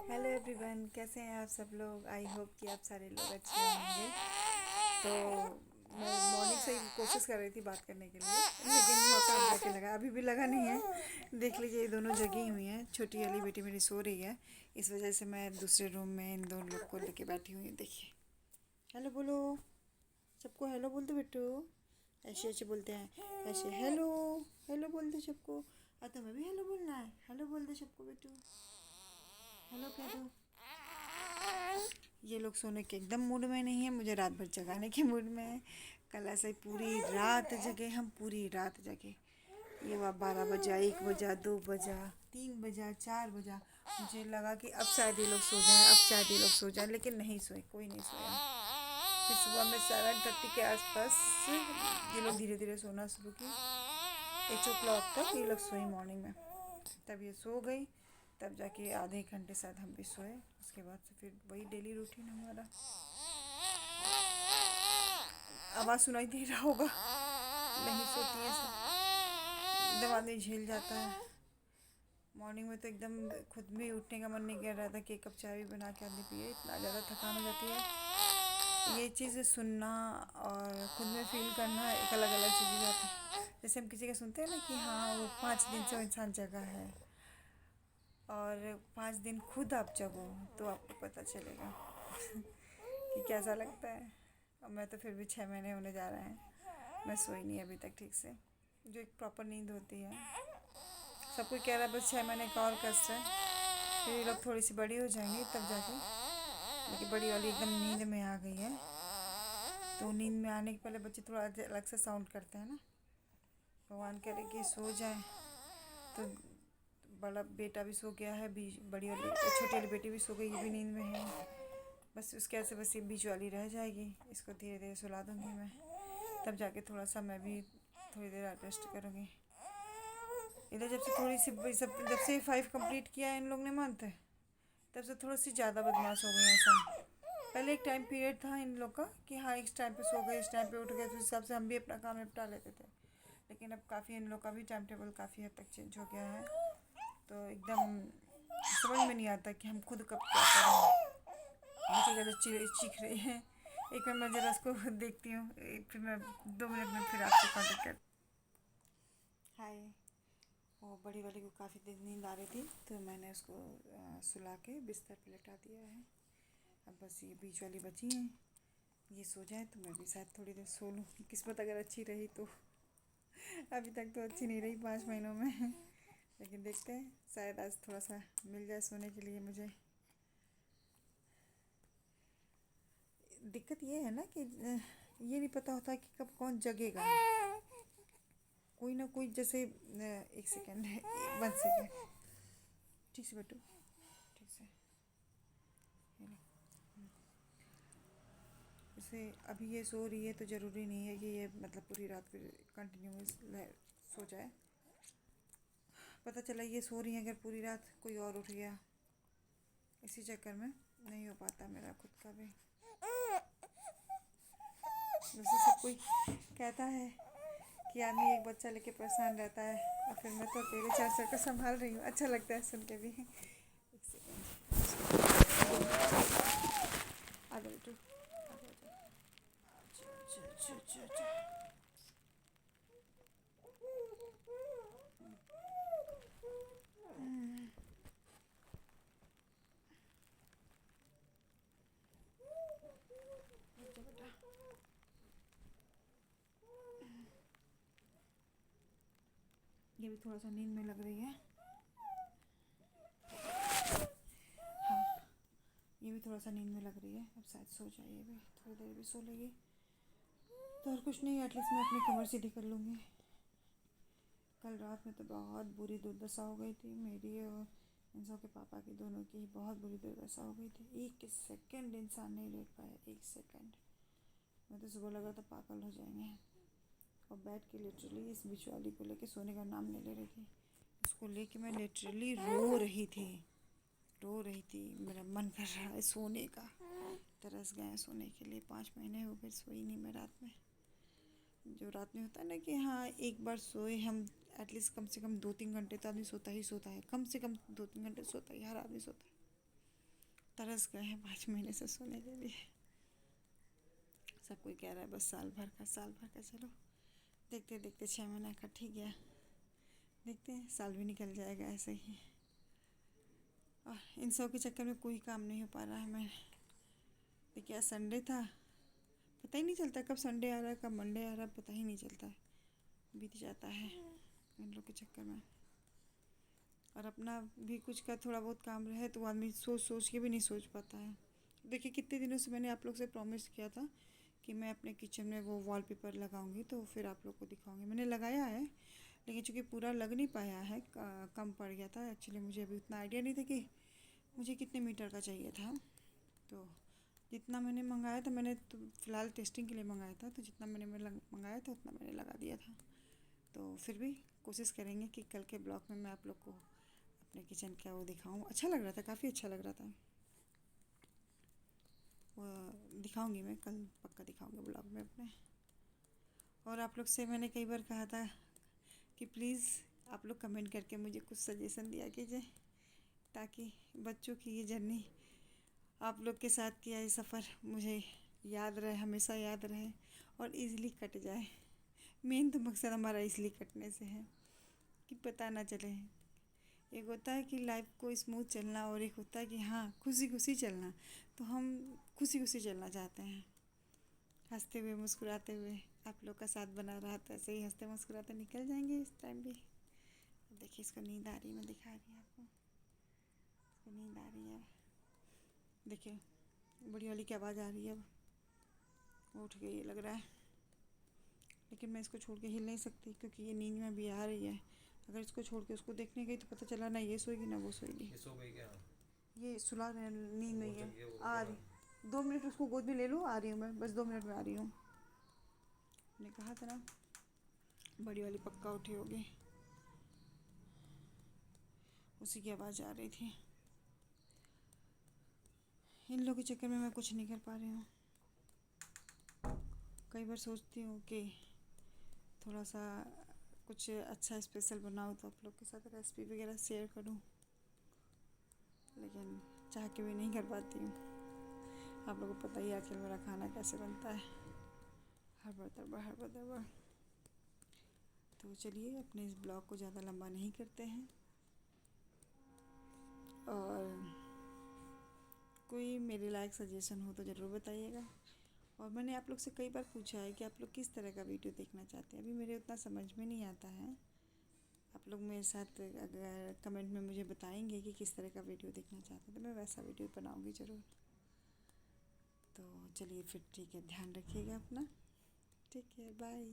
Hello everyone, कैसे हैं आप सब लोग। आई होप कि आप सारे लोग अच्छे होंगे। तो मैं मॉर्निंग से ही कोशिश कर रही थी बात करने के लिए, लेकिन मौका अब जाके लगा, अभी भी लगा नहीं है। देख लीजिए, ये दोनों जगी हुई हैं। छोटी वाली बेटी मेरी सो रही है, इस वजह से मैं दूसरे रूम में इन दोनों लोग को लेके बैठी हुई हूँ। देखिए, हेलो बोलो, सबको हेलो बोल दो बेटू। ऐसे ऐसे बोलते हैं, ऐसे हेलो हेलो बोल दो सबको। और तुम्हें भी हेलो बोलना है, हेलो बोल दो सबको बेटू, हेलो कह दो। ये लोग सोने के एकदम मूड में नहीं है, मुझे रात भर जगाने के मूड में है। कल ऐसे ही पूरी रात जगे हम, पूरी रात जगे। ये हुआ 12 बजा, 1 बजा, 2 बजा, 3 बजा, 4 बजा। मुझे लगा कि अब शायद ये लोग सो जाएं, अब शायद ये लोग सो जाएं, लेकिन नहीं सोए, कोई नहीं सोया। फिर सुबह में 7:30 के आसपास ये लोग धीरे धीरे सोना शुरू किए। 8 o'clock तक ये लोग सोई मॉर्निंग में। तब ये सो गई, तब जाके आधे एक घंटे शायद हम भी सोए। उसके बाद से फिर वही डेली रूटीन हमारा। आवाज़ सुनाई दे रहा होगा, नहीं सोती है सब, एकदम आदमी झेल जाता है। मॉर्निंग में तो एकदम खुद भी उठने का मन नहीं कर रहा था कि एक कप चाय भी बना के आदमी पिए, इतना ज़्यादा थकान हो जाती है। ये चीज़ सुनना और खुद में फील करना एक अलग अलग चीज़ हो जाती है। जैसे हम किसी का सुनते हैं ना कि हाँ वो 5 दिन से वो इंसान जगा है, और 5 दिन खुद आप जगो तो आपको पता चलेगा कि कैसा लगता है। और मैं तो फिर भी 6 महीने होने जा रहे हैं, मैं सोई नहीं अभी तक ठीक से, जो एक प्रॉपर नींद होती है। सब कोई कह रहा है बस 6 महीने का और कष्ट है, फिर ये लोग थोड़ी सी बड़ी हो जाएंगी तब जाके। लेकिन बड़ी वाली एकदम नींद में आ गई है, तो नींद में आने के पहले बच्चे थोड़ा अलग से साउंड करते हैं ना। भगवान करे कि सो जाए। तो बड़ा बेटा भी सो गया है, बड़ी वाली छोटी वाली बेटी भी सो गई, ये भी नींद में है। बस उसके ऐसे बस ये बीच वाली रह जाएगी, इसको धीरे धीरे सुला दूँगी मैं, तब जाके थोड़ा सा मैं भी थोड़ी देर रेस्ट करूँगी। इधर जब से थोड़ी सी जब से 5 कंप्लीट किया है इन लोग ने मंथ, तब से थोड़ी सी ज़्यादा बदमाश हो गई हैं सब। पहले एक टाइम पीरियड था इन लोग का कि हाँ इस टाइम पे सो गए, इस टाइम पे उठ गए, तो इस हिसाब से हम भी अपना काम निपटा लेते थे। लेकिन अब काफ़ी इन लोग का भी टाइम टेबल काफ़ी हद तक चेंज हो गया है, तो एकदम समझ में नहीं आता कि हम खुद कब क्या करें। नीचे ज़्यादा चीख रही है, एक मिनट मैं ज़रा उसको देखती हूँ, फिर मैं 2 मिनट में फिर आपसे कॉन्टेक्ट कर। हाय। वो बड़ी वाली को काफ़ी देर नींद आ रही थी, तो मैंने उसको सुला के बिस्तर पे लेटा दिया है। अब बस ये बीच वाली बची हैं, ये सो जाए तो मैं भी शायद थोड़ी देर सो लूँ, किस्मत अगर अच्छी रही तो। अभी तक तो अच्छी नहीं रही 5 महीनों में, लेकिन देखते हैं, शायद आज थोड़ा सा मिल जाए सोने के लिए मुझे। दिक्कत ये है ना कि ये नहीं पता होता कि कब कौन जगेगा। कोई ना कोई जैसे एक सेकेंड है, 1 सेकेंड, ठीक से बेटू, ठीक से। ये लो। जैसे अभी ये सो रही है तो ज़रूरी नहीं है कि ये मतलब पूरी रात फिर कंटिन्यूस सो जाए। पता चला ये सो रही है, अगर पूरी रात कोई और उठ गया, इसी चक्कर में नहीं हो पाता मेरा खुद का भी। वैसे सब कोई कहता है कि आदमी एक बच्चा लेके परेशान रहता है, और फिर मैं तो अकेले 4 सर को संभाल रही हूँ, अच्छा लगता है सुन के भी। एक सेकेंड, आ जाओ बेटू, आ जाओ, अच्छा अच्छा अच्छा अच्छा। अच्छा बेटा, ये भी थोड़ा सा नींद में लग रही है। हाँ, ये भी थोड़ा सा नींद में लग रही है, अब शायद सो जाए, ये भी थोड़ी देर भी सो लेगी तो और कुछ नहीं, एटलीस्ट मैं अपनी कमर सीधी कर लूँगी। कल रात में तो बहुत बुरी दुर्दशा हो गई थी मेरी, और इन सब के पापा की, दोनों की बहुत बुरी दुर्दशा हो गई थी। 1 सेकेंड इंसान नहीं लेट पाया, 1 सेकेंड। मैं तो सुबह लगा था पागल हो जाएंगे, और बैठ के लिटरली इस बिचवाली को लेके सोने का नाम नहीं ले रही थी। उसको लेके मैं लिटरली रो रही थी, मेरा मन कर रहा है सोने का, तरस गए हैं सोने के लिए। 5 महीने हो गए सोई नहीं मैं रात में। जो रात में होता है ना कि हाँ एक बार सोए हम, एटलीस्ट कम से कम 2-3 घंटे तो आदमी सोता ही सोता है, कम से कम 2-3 घंटे सोता ही हर आदमी सोता है। तरस गए हैं 5 महीने से सोने के लिए। सब कोई कह रहा है बस साल भर का। चलो देखते देखते 6 महीना कट ही गया, देखते हैं साल भी निकल जाएगा ऐसे ही। और इन सब के चक्कर में कोई काम नहीं हो पा रहा है। मैं देखिए आज संडे था, पता ही नहीं चलता कब संडे आ रहा है कब मंडे आ रहा है, पता ही नहीं चलता, बीत जाता है इन लोग के चक्कर में। और अपना भी कुछ का थोड़ा बहुत काम रहे तो आदमी सोच सोच के भी नहीं सोच पाता है। देखिए कितने दिनों से मैंने आप लोग से प्रॉमिस किया था कि मैं अपने किचन में वो वॉलपेपर लगाऊंगी, तो फिर आप लोग को दिखाऊंगी। मैंने लगाया है लेकिन चूँकि पूरा लग नहीं पाया है, कम पड़ गया था। एक्चुअली मुझे अभी उतना आइडिया नहीं था कि मुझे कितने मीटर का चाहिए था, तो जितना मैंने मंगाया था, मैंने तो फ़िलहाल टेस्टिंग के लिए मंगाया था, तो जितना मैंने मंगाया था उतना मैंने लगा दिया था। तो फिर भी कोशिश करेंगे कि कल के ब्लॉग में मैं आप लोग को अपने किचन का वो दिखाऊँ। अच्छा लग रहा था, काफ़ी अच्छा लग रहा था। वो दिखाऊंगी मैं कल, पक्का दिखाऊंगी ब्लॉग में अपने। और आप लोग से मैंने कई बार कहा था कि प्लीज़ आप लोग कमेंट करके मुझे कुछ सजेशन दिया कीजिए, ताकि बच्चों की ये जर्नी, आप लोग के साथ किया ये सफ़र मुझे याद रहे, हमेशा याद रहे और इजीली कट जाए। मेन तो मकसद हमारा इसलिए कटने से है कि पता ना चले। एक होता है कि लाइफ को स्मूथ चलना और एक होता है कि हाँ खुशी खुशी चलना। तो हम खुशी खुशी चलना चाहते हैं, हंसते हुए मुस्कुराते हुए। आप लोग का साथ बना रहा तो ऐसे ही हंसते मुस्कुराते निकल जाएंगे इस टाइम भी। देखिए इसको नींद आ रही है, मैं दिखा रही हूँ आपको, इसको नींद आ रही है। देखिए बड़ी वाली की आवाज़ आ रही है, अब वो उठ गई लग रहा है। लेकिन मैं इसको छोड़ के हिल नहीं सकती क्योंकि ये नींद में भी आ रही है। अगर इसको छोड़ के उसको देखने गई तो पता चला ना ये सोएगी ना वो सोएगी। ये सो गई क्या? ये सुला रहे नींद में ही है। वो आ रही 2 मिनट, उसको गोद में ले लो, आ रही हूँ मैं, बस 2 मिनट में आ रही हूँ। मैंने कहा था ना बड़ी वाली पक्का उठी होगी, उसी की आवाज़ आ रही थी। इन लोगों के चक्कर में मैं कुछ नहीं कर पा रही हूँ। कई बार सोचती हूँ कि थोड़ा सा कुछ अच्छा स्पेशल बनाऊँ तो आप लोग के साथ रेसिपी वगैरह शेयर करूँ, लेकिन चाह के भी नहीं कर पाती हूँ। आप लोगों को पता ही आजकल मेरा खाना कैसे बनता है, हड़बड़ दड़बड़। तो चलिए अपने इस ब्लॉग को ज़्यादा लंबा नहीं करते हैं। और कोई मेरे लायक सजेशन हो तो ज़रूर बताइएगा। और मैंने आप लोग से कई बार पूछा है कि आप लोग किस तरह का वीडियो देखना चाहते हैं, अभी मेरे उतना समझ में नहीं आता है। आप लोग मेरे साथ अगर कमेंट में मुझे बताएंगे कि किस तरह का वीडियो देखना चाहते हैं तो मैं वैसा वीडियो बनाऊंगी ज़रूर। तो चलिए फिर ठीक है, ध्यान रखिएगा अपना। ठीक है, बाय।